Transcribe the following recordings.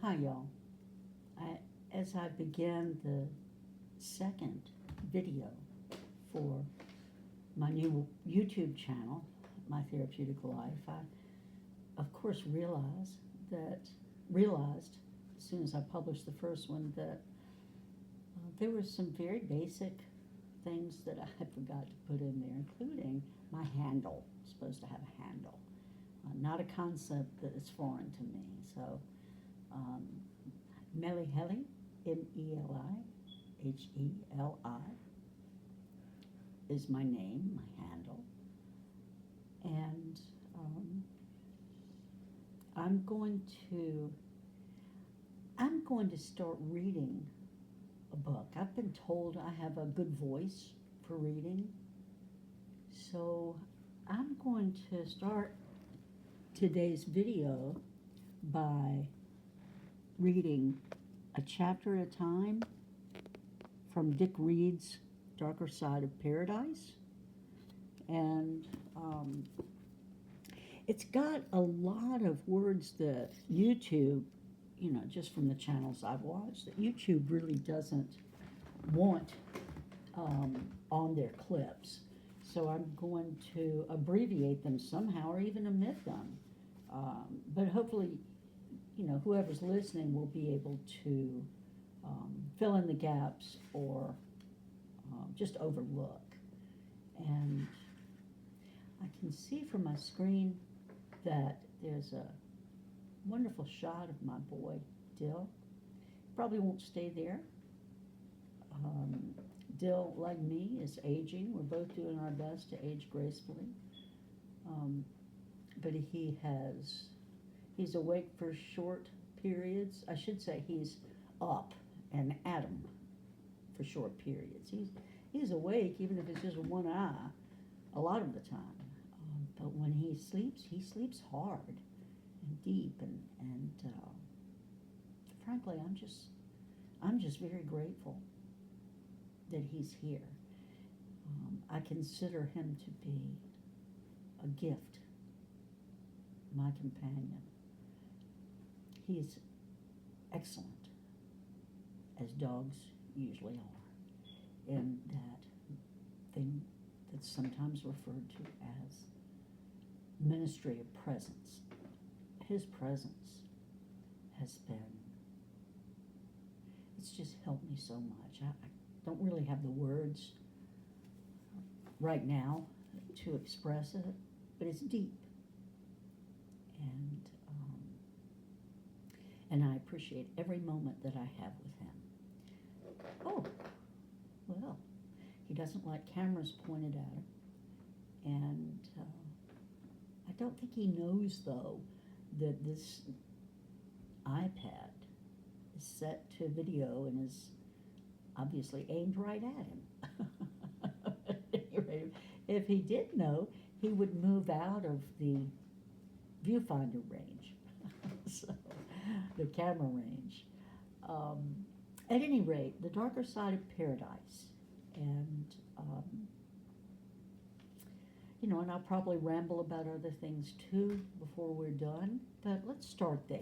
Hi, y'all. As I begin the second video for my new YouTube channel, My Therapeutic Life, I, of course, realized as soon as I published the first one that there were some very basic things that I had forgot to put in there, including my handle. It's supposed to have a handle, not a concept that is foreign to me. So um, Meliheli, Meliheli, is my name, my handle, and um, I'm going to I'm going to start reading a book. I've been told I have a good voice for reading, so I'm going to start today's video by reading a chapter at a time from Dick Reed's Darker Side of Paradise. And it's got a lot of words that YouTube, just from the channels I've watched, that YouTube really doesn't want on their clips. So I'm going to abbreviate them somehow or even omit them. But hopefully, whoever's listening will be able to fill in the gaps or just overlook. And I can see from my screen that there's a wonderful shot of my boy, Dill. Probably won't stay there. Dill, like me, is aging. We're both doing our best to age gracefully. But he's awake for short periods. I should say he's up and at 'em for short periods. He's awake even if it's just one eye a lot of the time. But when he sleeps hard and deep, and frankly, I'm just very grateful that he's here. I consider him to be a gift, my companion. He's excellent, as dogs usually are, in that thing that's sometimes referred to as ministry of presence. His presence has been, it's just helped me so much. I don't really have the words right now to express it, but it's deep. And I appreciate every moment that I have with him. Oh, well, he doesn't like cameras pointed at him. And I don't think he knows, though, that this iPad is set to video and is obviously aimed right at him. If he did know, he would move out of the viewfinder range, so, the camera range. At any rate, The Darker Side of Paradise. And, and I'll probably ramble about other things too before we're done, but let's start there.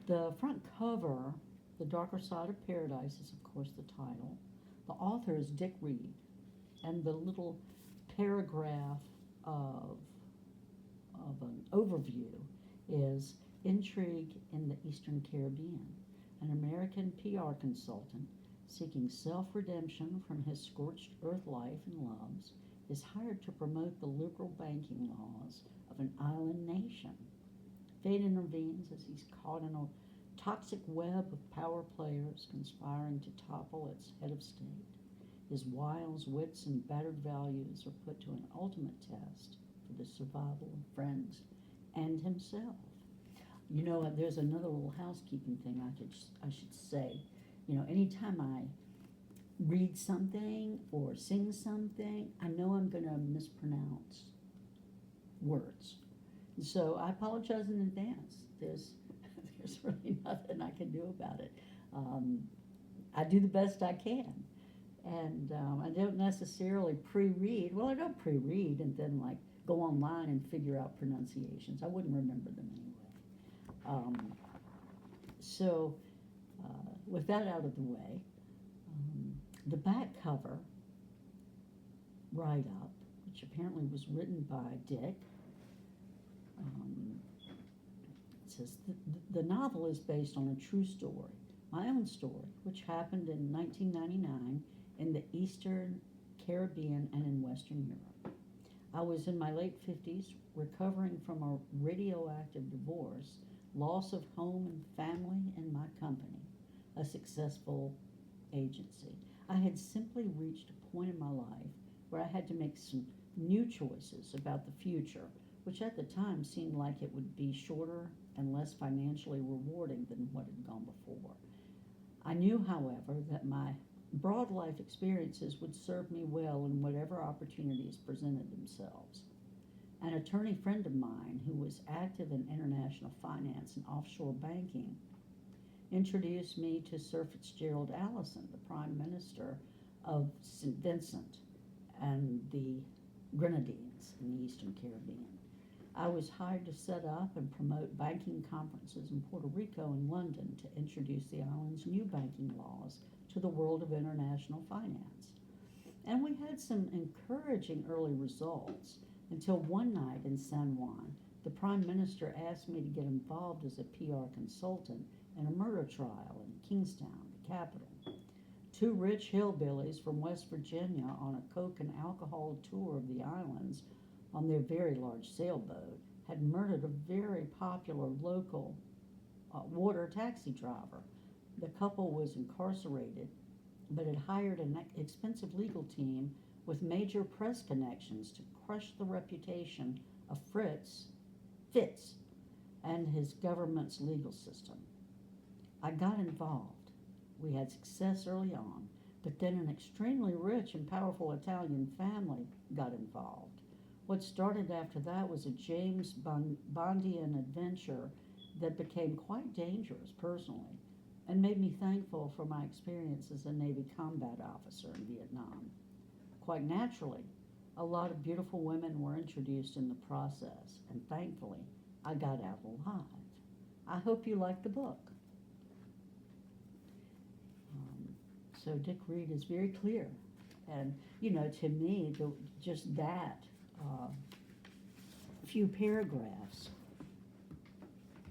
The front cover, The Darker Side of Paradise, is of course the title. The author is Dick Reed, and the little paragraph of an overview is intrigue in the Eastern Caribbean. An American PR consultant seeking self-redemption from his scorched earth life and loves is hired to promote the liberal banking laws of an island nation. Fate intervenes as he's caught in a toxic web of power players conspiring to topple its head of state. His wiles, wits, and battered values are put to an ultimate test for the survival of friends and himself. There's another little housekeeping thing I should say. Anytime I read something or sing something, I know I'm going to mispronounce words. So I apologize in advance. There's really nothing I can do about it. I do the best I can. And I don't necessarily pre-read. Well, I don't pre-read and then like go online and figure out pronunciations. I wouldn't remember them anyway. So with that out of the way, the back cover write-up, which apparently was written by Dick, it says the novel is based on a true story, my own story, which happened in 1999 in the Eastern Caribbean and in Western Europe. I was in my late 50s, recovering from a radioactive divorce, loss of home and family and my company, a successful agency. I had simply reached a point in my life where I had to make some new choices about the future, which at the time seemed like it would be shorter and less financially rewarding than what had gone before. I knew, however, that my broad life experiences would serve me well in whatever opportunities presented themselves. An attorney friend of mine who was active in international finance and offshore banking introduced me to Sir Fitzgerald Allison, the Prime Minister of St. Vincent and the Grenadines in the Eastern Caribbean. I was hired to set up and promote banking conferences in Puerto Rico and London to introduce the island's new banking laws to the world of international finance. And we had some encouraging early results until one night in San Juan, the Prime Minister asked me to get involved as a PR consultant in a murder trial in Kingstown, the capital. Two rich hillbillies from West Virginia on a coke and alcohol tour of the islands on their very large sailboat had murdered a very popular local water taxi driver. The couple was incarcerated, but had hired an expensive legal team with major press connections to crush the reputation of Fitz and his government's legal system. I got involved. We had success early on, but then an extremely rich and powerful Italian family got involved. What started after that was a James Bondian adventure that became quite dangerous personally and made me thankful for my experience as a Navy combat officer in Vietnam. Quite naturally, a lot of beautiful women were introduced in the process, and thankfully, I got out alive. I hope you like the book. So Dick Reed is very clear, and to me, just that few paragraphs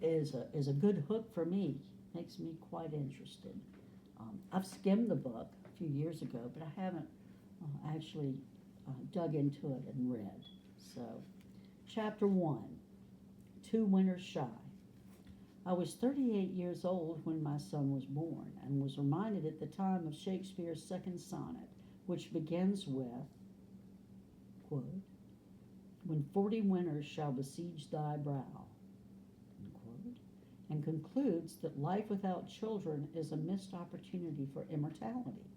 is a good hook for me. Makes me quite interested. I've skimmed the book a few years ago, but I haven't actually dug into it and read. So, Chapter 1, 2 Winters Shy. I was 38 years old when my son was born, and was reminded at the time of Shakespeare's second sonnet, which begins with, quote, "When 40 winters shall besiege thy brow," unquote, and concludes that life without children is a missed opportunity for immortality.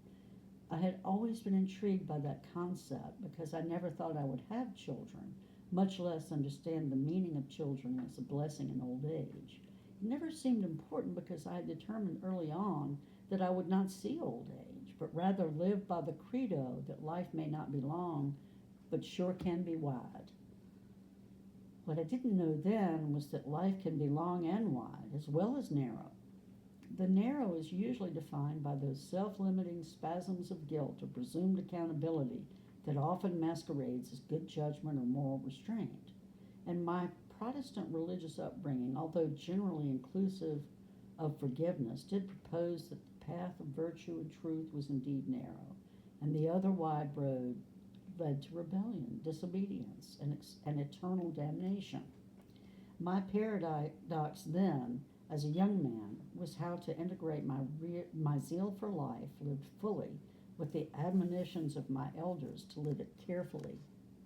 I had always been intrigued by that concept because I never thought I would have children, much less understand the meaning of children as a blessing in old age. It never seemed important because I had determined early on that I would not see old age, but rather live by the credo that life may not be long, but sure can be wide. What I didn't know then was that life can be long and wide, as well as narrow. The narrow is usually defined by those self-limiting spasms of guilt or presumed accountability that often masquerades as good judgment or moral restraint. And my Protestant religious upbringing, although generally inclusive of forgiveness, did propose that the path of virtue and truth was indeed narrow, and the other wide road led to rebellion, disobedience, and eternal damnation. My paradox then, as a young man, was how to integrate my zeal for life lived fully with the admonitions of my elders to live it carefully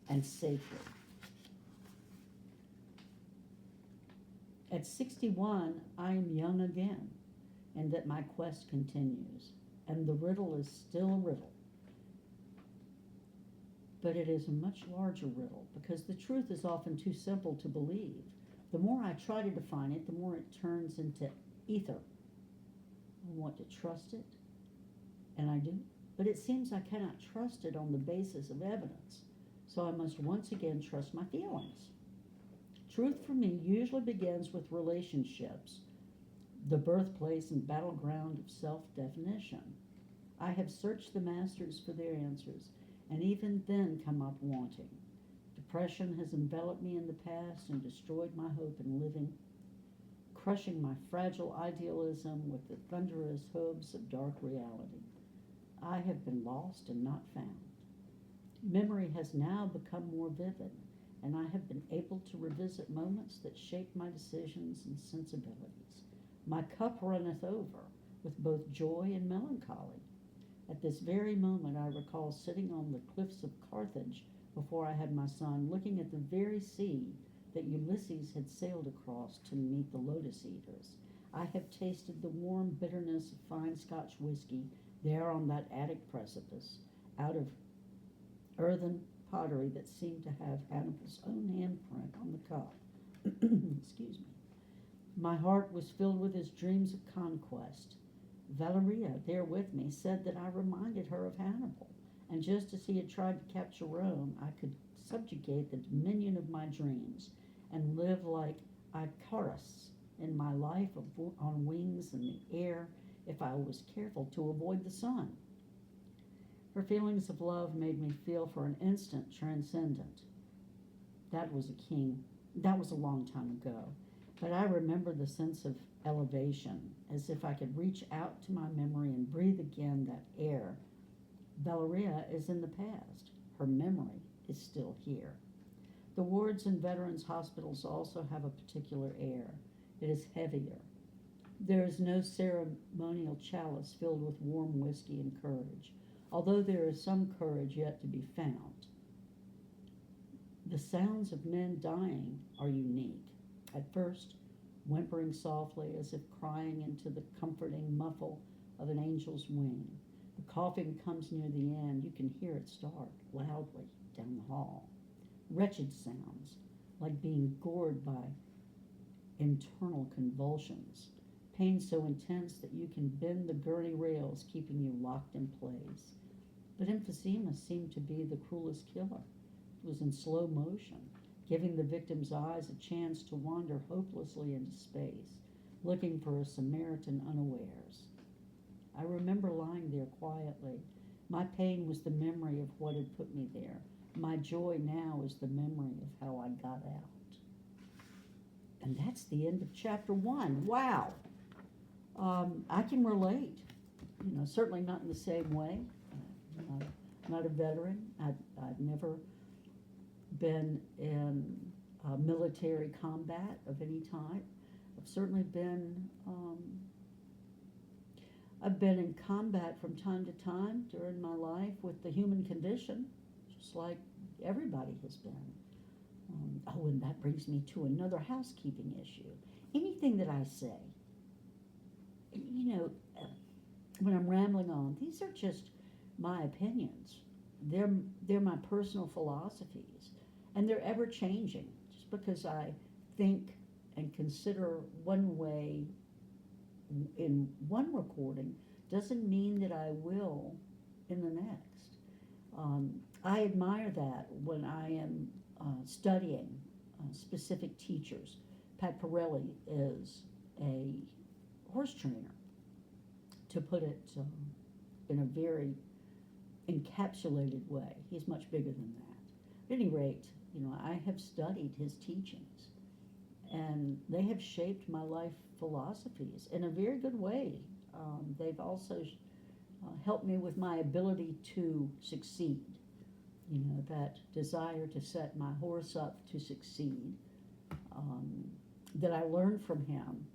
and safely. At 61, I am young again, and that my quest continues, and the riddle is still a riddle. But it is a much larger riddle, because the truth is often too simple to believe. The more I try to define it, the more it turns into ether. I want to trust it, and I do. but it seems I cannot trust it on the basis of evidence, so I must once again trust my feelings. Truth for me usually begins with relationships, the birthplace and battleground of self-definition. I have searched the masters for their answers, and even then come up wanting. Depression has enveloped me in the past and destroyed my hope in living, crushing my fragile idealism with the thunderous hooves of dark reality. I have been lost and not found. Memory has now become more vivid, and I have been able to revisit moments that shaped my decisions and sensibilities. My cup runneth over with both joy and melancholy. At this very moment I recall sitting on the cliffs of Carthage before I had my son, looking at the very sea that Ulysses had sailed across to meet the lotus eaters. I have tasted the warm bitterness of fine Scotch whiskey there on that attic precipice, out of earthen pottery that seemed to have Hannibal's own handprint on the cup. Excuse me. My heart was filled with his dreams of conquest. Valeria, there with me, said that I reminded her of Hannibal, and just as he had tried to capture Rome, I could subjugate the dominion of my dreams and live like Icarus in my life on wings in the air if I was careful to avoid the sun. Her feelings of love made me feel for an instant transcendent. That was a long time ago, but I remember the sense of elevation, as if I could reach out to my memory and breathe again that air. Valeria is in the past. Her memory is still here. The wards in veterans' hospitals also have a particular air. It is heavier. There is no ceremonial chalice filled with warm whiskey and courage, although there is some courage yet to be found. The sounds of men dying are unique. At first, whimpering softly as if crying into the comforting muffle of an angel's wing. The coughing comes near the end. You can hear it start loudly down the hall. Wretched sounds, like being gored by internal convulsions. Pain so intense that you can bend the gurney rails, keeping you locked in place. But emphysema seemed to be the cruelest killer. It was in slow motion, giving the victim's eyes a chance to wander hopelessly into space, looking for a Samaritan unawares. I remember lying there quietly. My pain was the memory of what had put me there. My joy now is the memory of how I got out. And that's the end of chapter 1. Wow. I can relate. Certainly not in the same way. Not a veteran. I've never been in military combat of any type. I've certainly been I've been in combat from time to time during my life with the human condition, just like everybody has been. And that brings me to another housekeeping issue. Anything that I say, when I'm rambling on, these are just my opinions. They're my personal philosophies, and they're ever changing. Just because I think and consider one way in one recording doesn't mean that I will in the next. I admire that when I am studying specific teachers. Pat Pirelli is a horse trainer, to put it in a very encapsulated way. He's much bigger than that. At any rate, I have studied his teachings, and they have shaped my life philosophies in a very good way. They've also helped me with my ability to succeed. That desire to set my horse up to succeed that I learned from him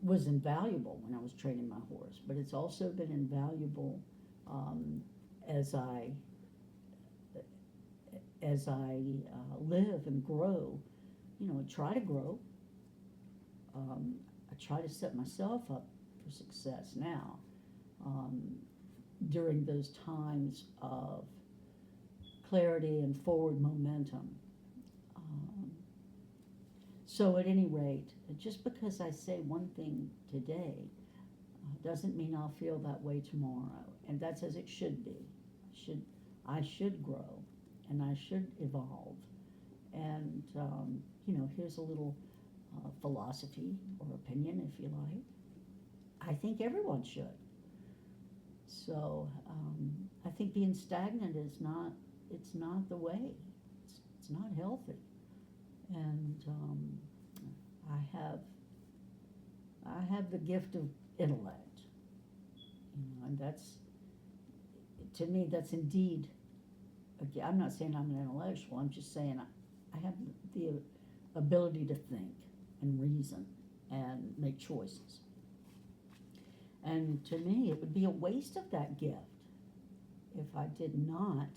was invaluable when I was training my horse, but it's also been invaluable as I live and grow, try to grow. I try to set myself up for success now during those times of clarity and forward momentum. So at any rate, just because I say one thing today Doesn't mean I'll feel that way tomorrow, and that's as it should be. I should grow, and I should evolve. And here's a little philosophy or opinion, if you like. I think everyone should. So I think being stagnant is not. It's not the way. It's not healthy. And I have the gift of intellect, and that's, to me, that's indeed. Okay, I'm not saying I'm an intellectual. I'm just saying I have the ability to think and reason and make choices. And to me, it would be a waste of that gift if I did not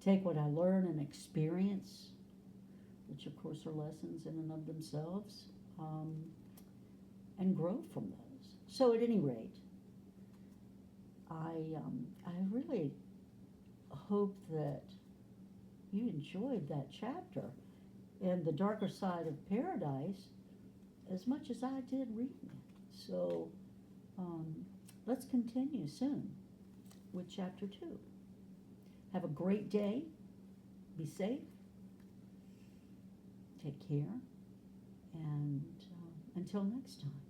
take what I learn and experience, which of course are lessons in and of themselves, and grow from those. So at any rate, I really hope that you enjoyed that chapter and the darker side of paradise as much as I did reading it. So let's continue soon with chapter 2. Have a great day. Be safe. Take care. And until next time.